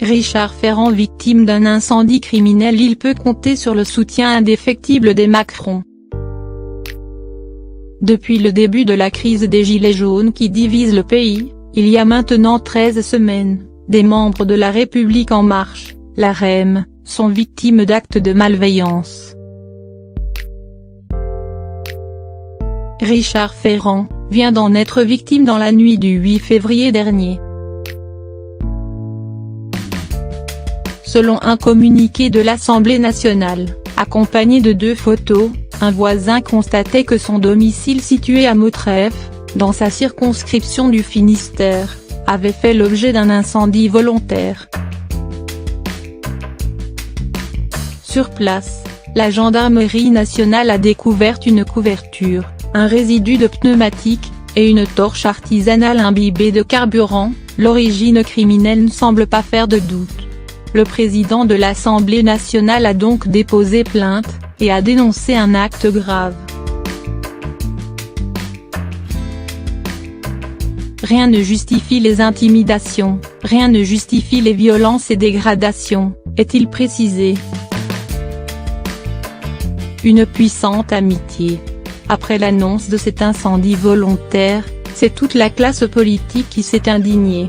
Richard Ferrand victime d'un incendie criminel. Il peut compter sur le soutien indéfectible des Macron. Depuis le début de la crise des Gilets jaunes qui divise le pays, il y a maintenant 13 semaines, des membres de La République En Marche, la REM, sont victimes d'actes de malveillance. Richard Ferrand vient d'en être victime dans la nuit du 8 février dernier. Selon un communiqué de l'Assemblée nationale, accompagné de 2 photos, un voisin constatait que son domicile situé à Mautreffe, dans sa circonscription du Finistère, avait fait l'objet d'un incendie volontaire. Sur place, la gendarmerie nationale a découvert une couverture, un résidu de pneumatique, et une torche artisanale imbibée de carburant. L'origine criminelle ne semble pas faire de doute. Le président de l'Assemblée nationale a donc déposé plainte, et a dénoncé un acte grave. Rien ne justifie les intimidations, rien ne justifie les violences et dégradations, est-il précisé. Une puissante amitié. Après l'annonce de cet incendie volontaire, c'est toute la classe politique qui s'est indignée.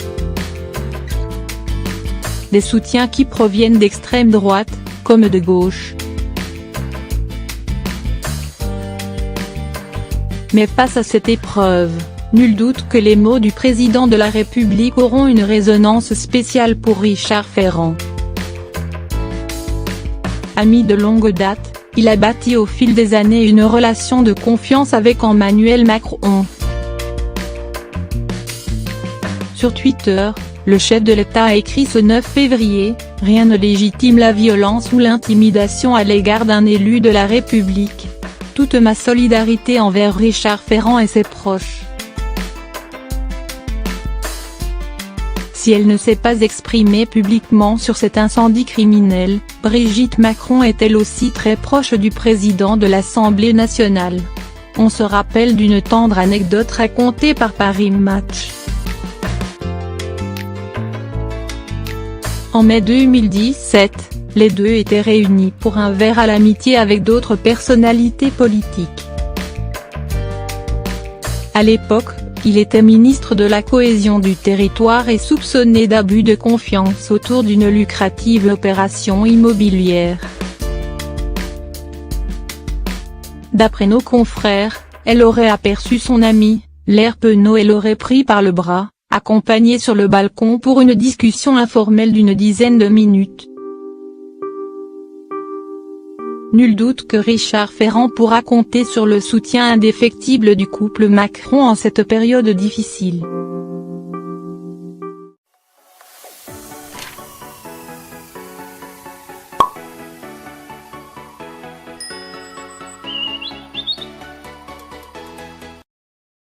Des soutiens qui proviennent d'extrême droite, comme de gauche. Mais face à cette épreuve, nul doute que les mots du président de la République auront une résonance spéciale pour Richard Ferrand. Ami de longue date, il a bâti au fil des années une relation de confiance avec Emmanuel Macron. Sur Twitter, le chef de l'État a écrit ce 9 février, « Rien ne légitime la violence ou l'intimidation à l'égard d'un élu de la République. Toute ma solidarité envers Richard Ferrand et ses proches. » Si elle ne s'est pas exprimée publiquement sur cet incendie criminel, Brigitte Macron est elle aussi très proche du président de l'Assemblée nationale. On se rappelle d'une tendre anecdote racontée par Paris Match. En mai 2017, les deux étaient réunis pour un verre à l'amitié avec d'autres personnalités politiques. À l'époque, il était ministre de la Cohésion du territoire et soupçonné d'abus de confiance autour d'une lucrative opération immobilière. D'après nos confrères, elle aurait aperçu son ami, Laure Penaud, et l'aurait pris par le bras, accompagné sur le balcon pour une discussion informelle d'une dizaine de minutes. Nul doute que Richard Ferrand pourra compter sur le soutien indéfectible du couple Macron en cette période difficile.